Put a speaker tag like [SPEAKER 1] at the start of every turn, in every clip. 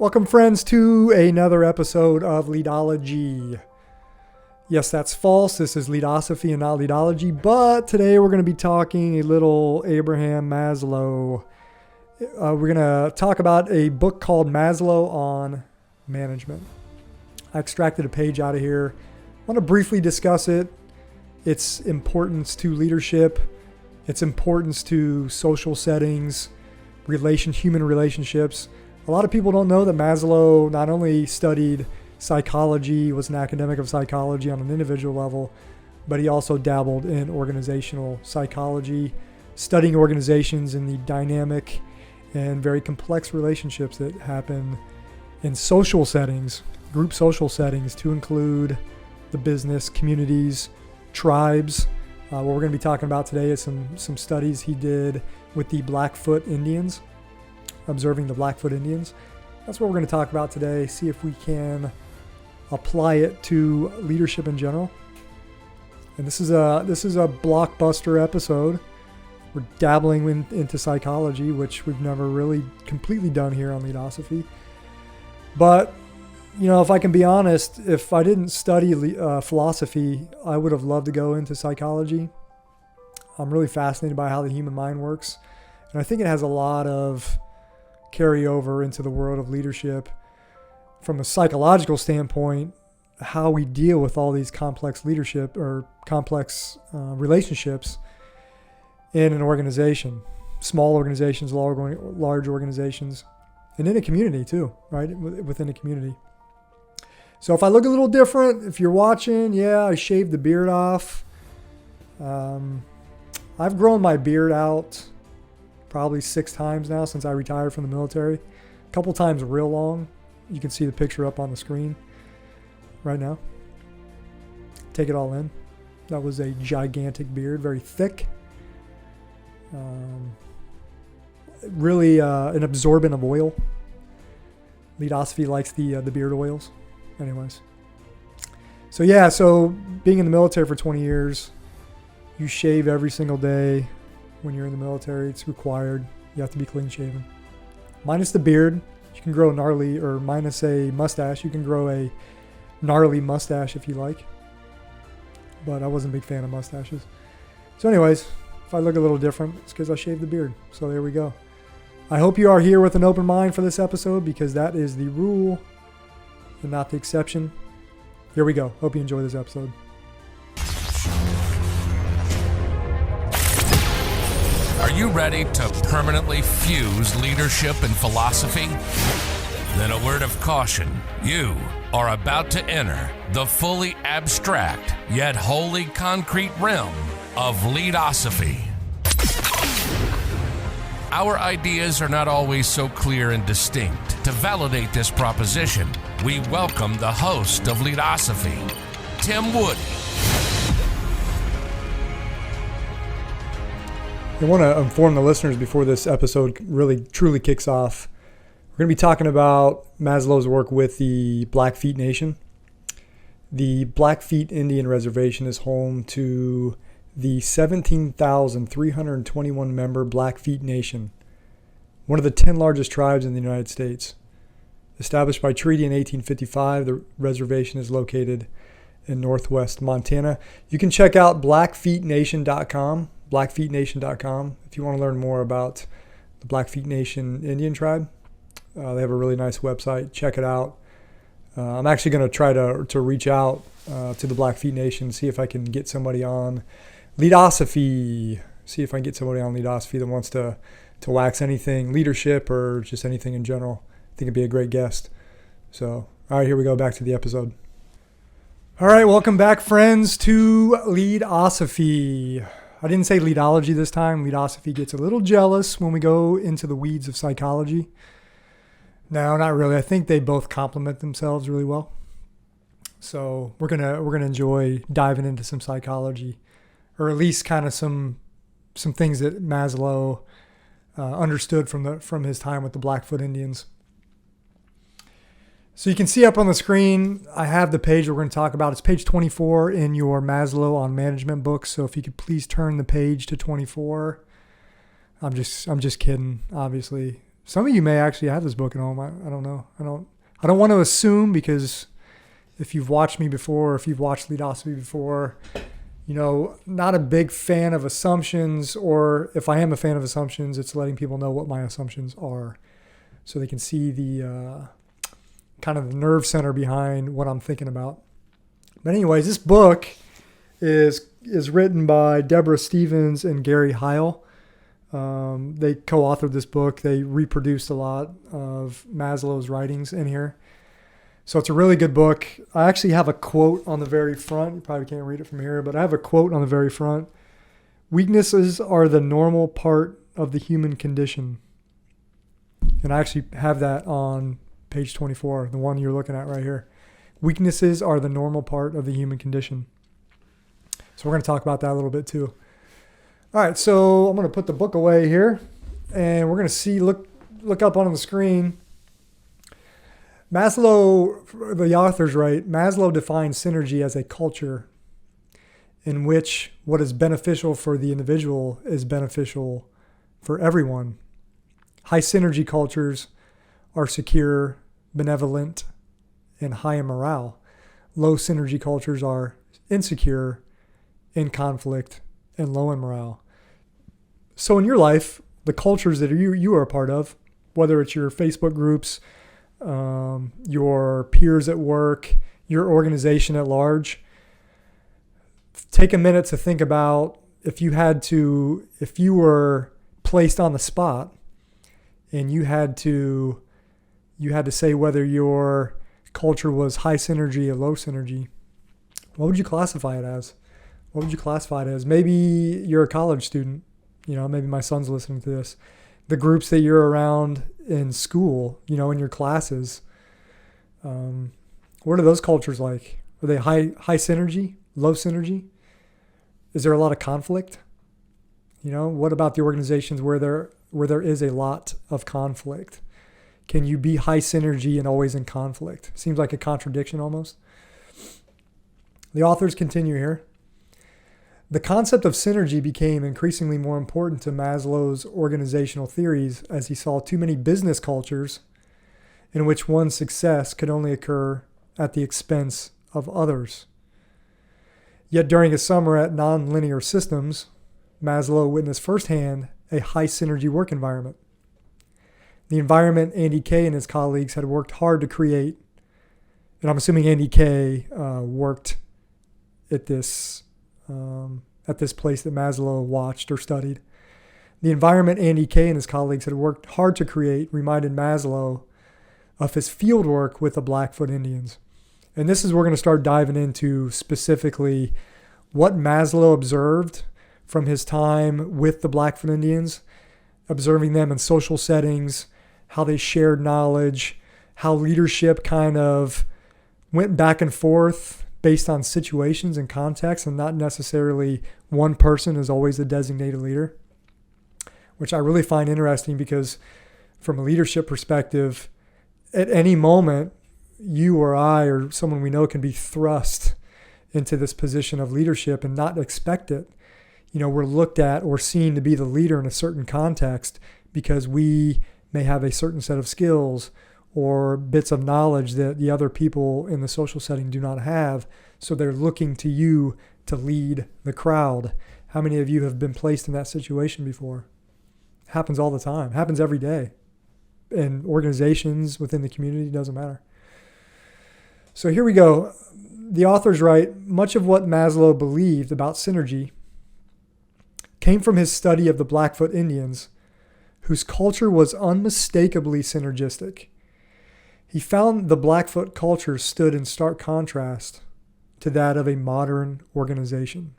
[SPEAKER 1] Welcome, friends, to another episode of Leadology. Yes, that's false. This is Leadosophy and not Leadology, but today we're going to be talking a little Abraham Maslow. We're going to talk about a book called Maslow on Management. I extracted a page out of here. I want to briefly discuss it, its importance to leadership, its importance to social settings, human relationships. A lot of people don't know that Maslow not only studied psychology, was an academic of psychology on an individual level, but he also dabbled in organizational psychology, studying organizations and the dynamic and very complex relationships that happen in social settings, group social settings, to include the business, communities, tribes. What we're going to be talking about today is some studies he did with the Blackfoot Indians, observing the Blackfoot Indians. That's what we're going to talk about today, see if we can apply it to leadership in general. And this is a blockbuster episode. We're dabbling into psychology, which we've never really completely done here on Leadosophy. But, if I can be honest, if I didn't study philosophy, I would have loved to go into psychology. I'm really fascinated by how the human mind works. And I think it has a lot of carryover into the world of leadership from a psychological standpoint, how we deal with all these complex leadership or complex relationships in an organization, small organizations, large organizations, and in a community too, right? Within a community. So if I look a little different, if you're watching, I shaved the beard off. I've grown my beard out probably 6 times now since I retired from the military. A couple times real long. You can see the picture up on the screen right now. Take it all in. That was a gigantic beard, very thick. Really an absorbent of oil. Leadosophy likes the beard oils. Anyways. So being in the military for 20 years, you shave every single day. When you're in the military, it's required. You have to be clean shaven. Minus the beard, you can grow gnarly, or minus a mustache, you can grow a gnarly mustache if you like. But I wasn't a big fan of mustaches. So anyways, if I look a little different, it's because I shaved the beard. So there we go. I hope you are here with an open mind for this episode, because that is the rule and not the exception. Here we go. Hope you enjoy this episode.
[SPEAKER 2] Are you ready to permanently fuse leadership and philosophy? Then a word of caution. You are about to enter the fully abstract yet wholly concrete realm of Leadosophy. Our ideas are not always so clear and distinct. To validate this proposition, we welcome the host of Leadosophy, Tim Woody.
[SPEAKER 1] I want to inform the listeners before this episode really truly kicks off. We're going to be talking about Maslow's work with the Blackfeet Nation. The Blackfeet Indian Reservation is home to the 17,321 member Blackfeet Nation, one of the 10 largest tribes in the United States. Established by treaty in 1855, the reservation is located in northwest Montana. You can check out blackfeetnation.com. blackfeetnation.com if you want to learn more about the Blackfeet Nation Indian tribe. They have a really nice website. Check it out. I'm actually going to try to reach out to the Blackfeet Nation, see if I can get somebody on Leadosophy. See if I can get somebody on Leadosophy that wants to wax anything leadership or just anything in general. I think it'd be a great guest. So, all right, here we go. Back to the episode. All right, welcome back, friends, to Leadosophy. I didn't say Leadology this time. Leadosophy gets a little jealous when we go into the weeds of psychology. No, not really. I think they both complement themselves really well. So we're gonna enjoy diving into some psychology, or at least kind of some things that Maslow understood from his time with the Blackfoot Indians. So you can see up on the screen, I have the page we're going to talk about. It's page 24 in your Maslow on Management book. So if you could please turn the page to 24. I'm just kidding, obviously. Some of you may actually have this book at home. I don't know. I don't want to assume, because if you've watched me before, or if you've watched Leadosophy before, not a big fan of assumptions, or if I am a fan of assumptions, it's letting people know what my assumptions are so they can see the kind of the nerve center behind what I'm thinking about. But anyways, this book is written by Deborah Stevens and Gary Heil. They co-authored this book. They reproduced a lot of Maslow's writings in here. So it's a really good book. I actually have a quote on the very front. You probably can't read it from here, but I have a quote on the very front. Weaknesses are the normal part of the human condition. And I actually have that on page 24, the one you're looking at right here. Weaknesses are the normal part of the human condition. So we're going to talk about that a little bit too. All right, so I'm going to put the book away here, and we're going to see, look up on the screen. Maslow, the author's right, Maslow defines synergy as a culture in which what is beneficial for the individual is beneficial for everyone. High synergy cultures are secure, benevolent, and high in morale. Low synergy cultures are insecure, in conflict, and low in morale. So in your life, the cultures that you are a part of, whether it's your Facebook groups, your peers at work, your organization at large, take a minute to think about if you were placed on the spot and you had to say whether your culture was high synergy or low synergy, what would you classify it as? What would you classify it as? Maybe you're a college student. Maybe my son's listening to this. The groups that you're around in school, in your classes, what are those cultures like? Are they high synergy, low synergy? Is there a lot of conflict? What about the organizations where there is a lot of conflict? Can you be high synergy and always in conflict? Seems like a contradiction almost. The authors continue here. The concept of synergy became increasingly more important to Maslow's organizational theories as he saw too many business cultures in which one's success could only occur at the expense of others. Yet during his summer at Nonlinear Systems, Maslow witnessed firsthand a high synergy work environment. The environment Andy Kay and his colleagues had worked hard to create, and I'm assuming Andy Kay worked at this place that Maslow watched or studied. The environment Andy Kay and his colleagues had worked hard to create reminded Maslow of his field work with the Blackfoot Indians. And this is where we're going to start diving into specifically what Maslow observed from his time with the Blackfoot Indians, observing them in social settings, how they shared knowledge, how leadership kind of went back and forth based on situations and context, and not necessarily one person is always the designated leader, which I really find interesting because from a leadership perspective, at any moment, you or I or someone we know can be thrust into this position of leadership and not expect it. We're looked at or seen to be the leader in a certain context because we may have a certain set of skills or bits of knowledge that the other people in the social setting do not have. So they're looking to you to lead the crowd. How many of you have been placed in that situation before? Happens all the time. Happens every day. In organizations, within the community, doesn't matter. So here we go. The authors write, much of what Maslow believed about synergy came from his study of the Blackfoot Indians, whose culture was unmistakably synergistic. He found the Blackfoot culture stood in stark contrast to that of a modern organization.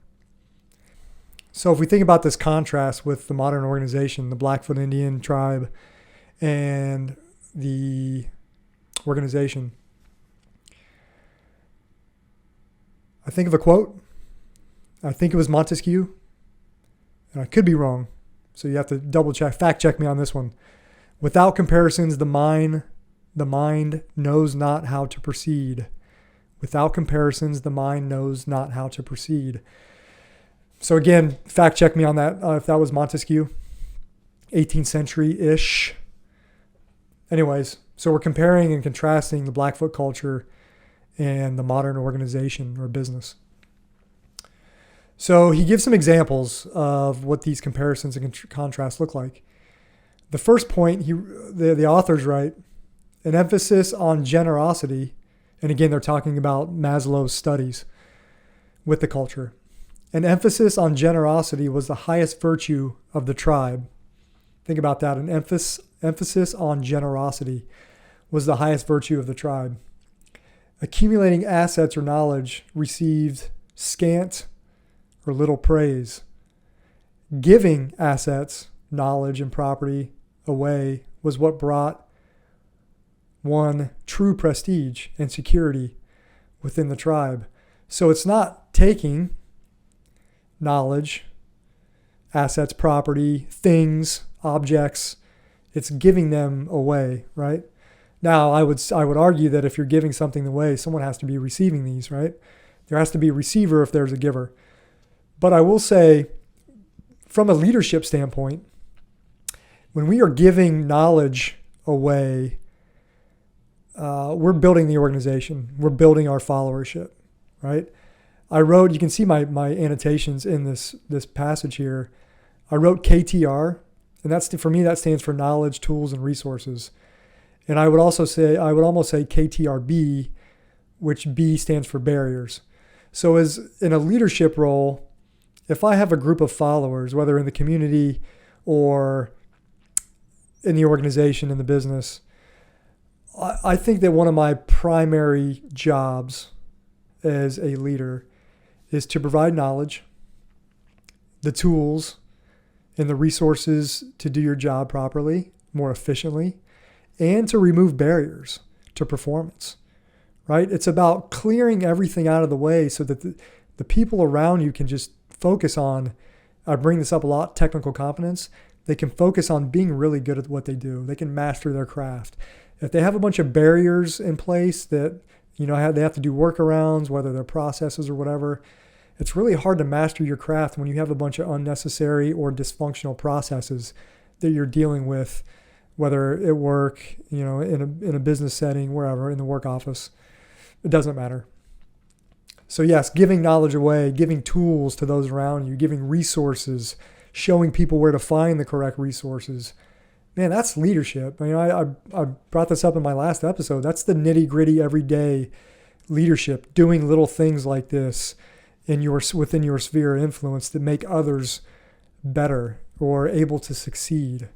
[SPEAKER 1] So if we think about this contrast with the modern organization, the Blackfoot Indian tribe and the organization, I think of a quote. I think it was Montesquieu, and I could be wrong. So you have to double check, fact check me on this one. Without comparisons, the mind knows not how to proceed. Without comparisons, the mind knows not how to proceed. So again, fact check me on that, if that was Montesquieu, 18th century-ish. Anyways, so we're comparing and contrasting the Blackfoot culture and the modern organization or business. So he gives some examples of what these comparisons and contrasts look like. The first point, the authors write, an emphasis on generosity, and again, they're talking about Maslow's studies with the culture. An emphasis on generosity was the highest virtue of the tribe. Think about that. An emphasis on generosity was the highest virtue of the tribe. Accumulating assets or knowledge received scant or little praise. Giving assets, knowledge, and property away was what brought one true prestige and security within the tribe. So it's not taking knowledge, assets, property, things, objects. It's giving them away, right? Now, I would argue that if you're giving something away, someone has to be receiving these, right? There has to be a receiver if there's a giver. But I will say, from a leadership standpoint, when we are giving knowledge away, we're building the organization. We're building our followership, right? I wrote, you can see my annotations in this passage here. I wrote KTR, and for me, that stands for knowledge, tools, and resources. And I would almost say KTRB, which B stands for barriers. So as in a leadership role, if I have a group of followers, whether in the community or in the organization, in the business, I think that one of my primary jobs as a leader is to provide knowledge, the tools, and the resources to do your job properly, more efficiently, and to remove barriers to performance, right? It's about clearing everything out of the way so that the people around you can just focus on, I bring this up a lot, technical competence. They can focus on being really good at what they do. They can master their craft. If they have a bunch of barriers in place that, they have to do workarounds, whether they're processes or whatever, it's really hard to master your craft when you have a bunch of unnecessary or dysfunctional processes that you're dealing with, whether at work, in a business setting, wherever, in the work office. It doesn't matter. So yes, giving knowledge away, giving tools to those around you, giving resources, showing people where to find the correct resources. Man, that's leadership. I brought this up in my last episode. That's the nitty-gritty, everyday leadership, doing little things like this within your sphere of influence that make others better or able to succeed.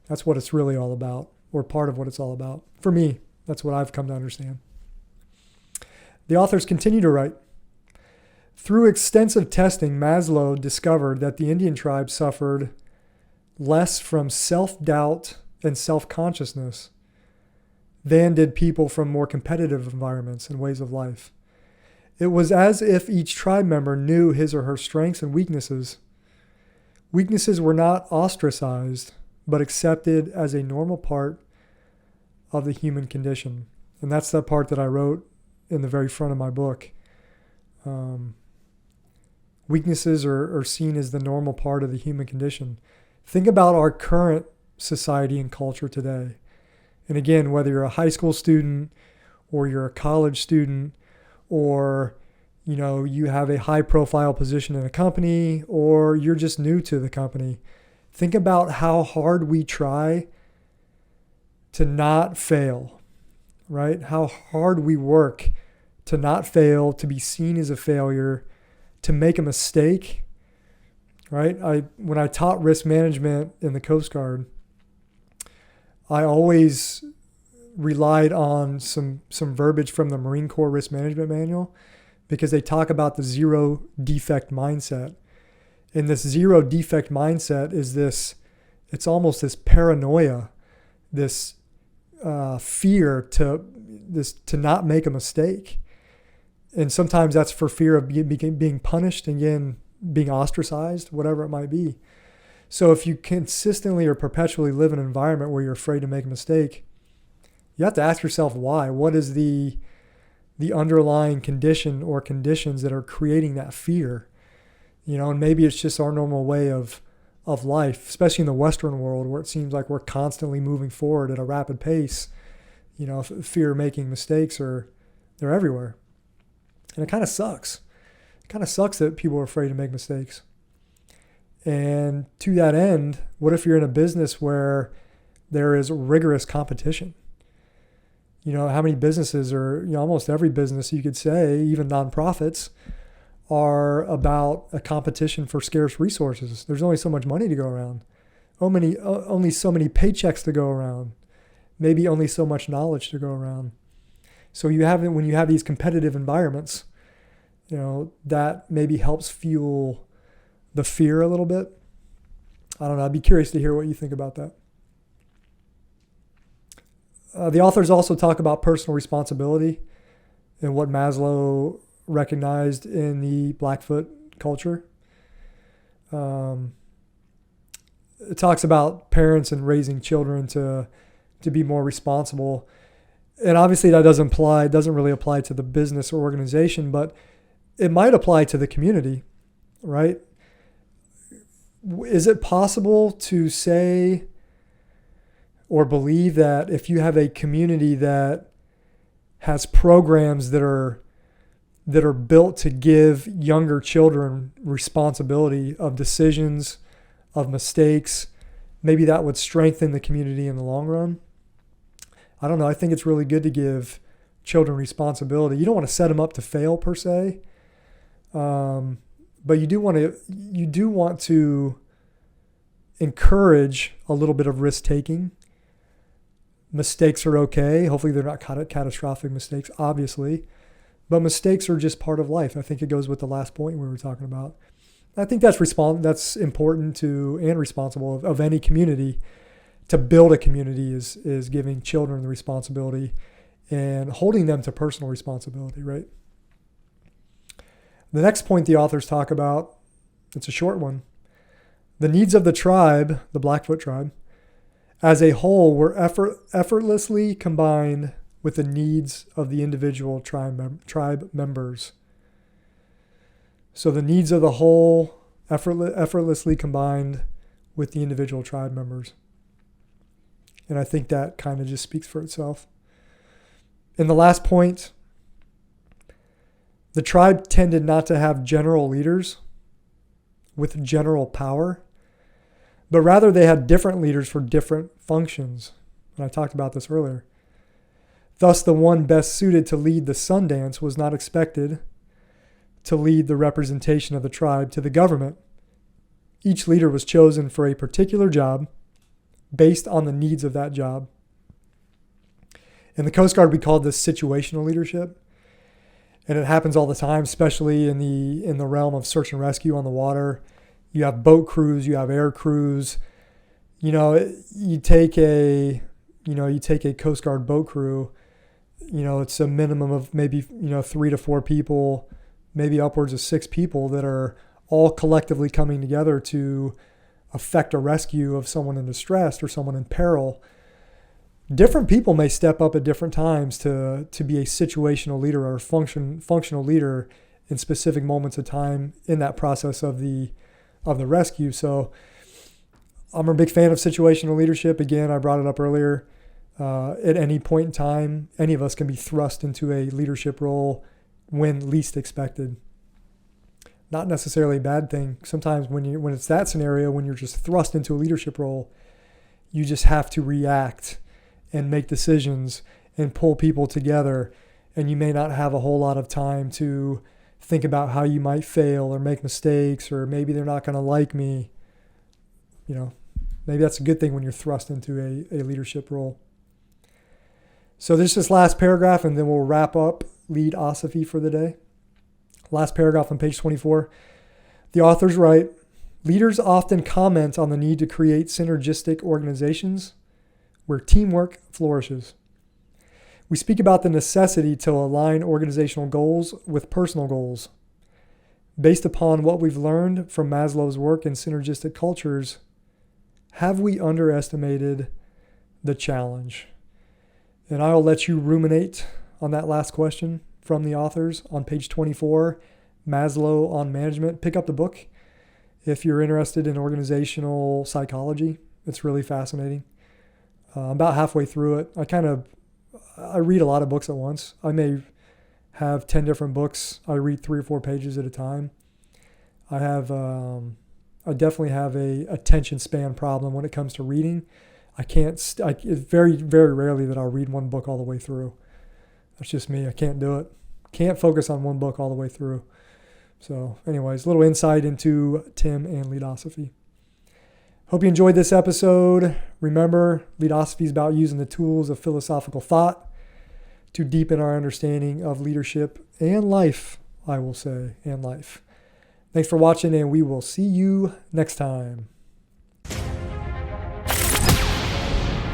[SPEAKER 1] That's what it's really all about, or part of what it's all about. For me, that's what I've come to understand. The authors continue to write, through extensive testing, Maslow discovered that the Indian tribe suffered less from self-doubt and self-consciousness than did people from more competitive environments and ways of life. It was as if each tribe member knew his or her strengths and weaknesses. Weaknesses were not ostracized, but accepted as a normal part of the human condition. And that's the part that I wrote in the very front of my book. Weaknesses are seen as the normal part of the human condition. Think about our current society and culture today. And again, whether you're a high school student or you're a college student or you have a high profile position in a company or you're just new to the company, think about how hard we try to not fail, right? How hard we work to not fail, to be seen as a failure, to make a mistake, right? When I taught risk management in the Coast Guard, I always relied on some verbiage from the Marine Corps Risk Management Manual because they talk about the zero defect mindset. And this zero defect mindset is it's almost this paranoia, this fear to not make a mistake. And sometimes that's for fear of being punished, again, being ostracized, whatever it might be. So if you consistently or perpetually live in an environment where you're afraid to make a mistake, you have to ask yourself why. What is the underlying condition or conditions that are creating that fear? And maybe it's just our normal way of of life, especially in the Western world where it seems like we're constantly moving forward at a rapid pace. Fear of making mistakes they're everywhere. And it kind of sucks. It kind of sucks that people are afraid to make mistakes. And to that end, what if you're in a business where there is rigorous competition? How many businesses almost every business you could say, even nonprofits, are about a competition for scarce resources. There's only so much money to go around. Only so many paychecks to go around. Maybe only so much knowledge to go around. So when you have these competitive environments, that maybe helps fuel the fear a little bit. I don't know. I'd be curious to hear what you think about that. The authors also talk about personal responsibility and what Maslow recognized in the Blackfoot culture. It talks about parents and raising children to be more responsible. And obviously that doesn't really apply to the business or organization, but it might apply to the community, right? Is it possible to say or believe that if you have a community that has programs that are built to give younger children responsibility of decisions, of mistakes, maybe that would strengthen the community in the long run? I don't know. I think it's really good to give children responsibility. You don't want to set them up to fail per se, but you do want to encourage a little bit of risk taking. Mistakes are okay. Hopefully they're not catastrophic mistakes, obviously, but mistakes are just part of life. I think it goes with the last point we were talking about. I think that's important to and responsible of any community. To build a community is giving children the responsibility and holding them to personal responsibility, right? The next point the authors talk about, it's a short one. The needs of the tribe, the Blackfoot tribe, as a whole were effortlessly combined with the needs of the individual tribe members. So the needs of the whole effortlessly combined with the individual tribe members. And I think that kind of just speaks for itself. And the last point, the tribe tended not to have general leaders with general power, but rather they had different leaders for different functions. And I talked about this earlier. Thus, the one best suited to lead the Sundance was not expected to lead the representation of the tribe to the government. Each leader was chosen for a particular job based on the needs of that job. In the Coast Guard, we call this situational leadership. And it happens all the time, especially in the realm of search and rescue on the water. You have boat crews, you have air crews. You take a Coast Guard boat crew, it's a minimum of maybe, 3 to 4 people, maybe upwards of 6 people that are all collectively coming together to affect a rescue of someone in distress or someone in peril. Different people may step up at different times to be a situational leader or functional leader in specific moments of time in that process of the rescue. So I'm a big fan of situational leadership. Again, I brought it up earlier. At any point in time, any of us can be thrust into a leadership role when least expected. Not necessarily a bad thing. Sometimes when it's that scenario, when you're just thrust into a leadership role, you just have to react and make decisions and pull people together. And you may not have a whole lot of time to think about how you might fail or make mistakes, or maybe they're not going to like me. Maybe that's a good thing when you're thrust into a leadership role. So there's this last paragraph, and then we'll wrap up Leadosophy for the day. Last paragraph on page 24. The authors write, leaders often comment on the need to create synergistic organizations where teamwork flourishes. We speak about the necessity to align organizational goals with personal goals. Based upon what we've learned from Maslow's work in synergistic cultures, have we underestimated the challenge? And I'll let you ruminate on that last question from the authors on page 24, Maslow on Management. Pick up the book If you're interested in organizational psychology, it's really fascinating. I'm about halfway through it. I read a lot of books at once. I may have 10 different books. I read 3 or 4 pages at a time. I definitely have a attention span problem when it comes to reading. It's very, very rarely that I'll read one book all the way through. That's just me. I can't do it. Can't focus on one book all the way through. So anyways, a little insight into Tim and Leadosophy. Hope you enjoyed this episode. Remember, Leadosophy is about using the tools of philosophical thought to deepen our understanding of leadership and life, I will say, and life. Thanks for watching, and we will see you next time.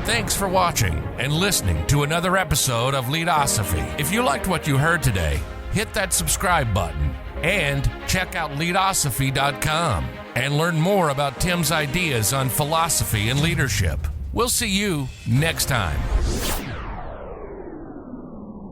[SPEAKER 2] Thanks for watching and listening to another episode of Leadosophy. If you liked what you heard today, hit that subscribe button and check out Leadosophy.com and learn more about Tim's ideas on philosophy and leadership. We'll see you next time.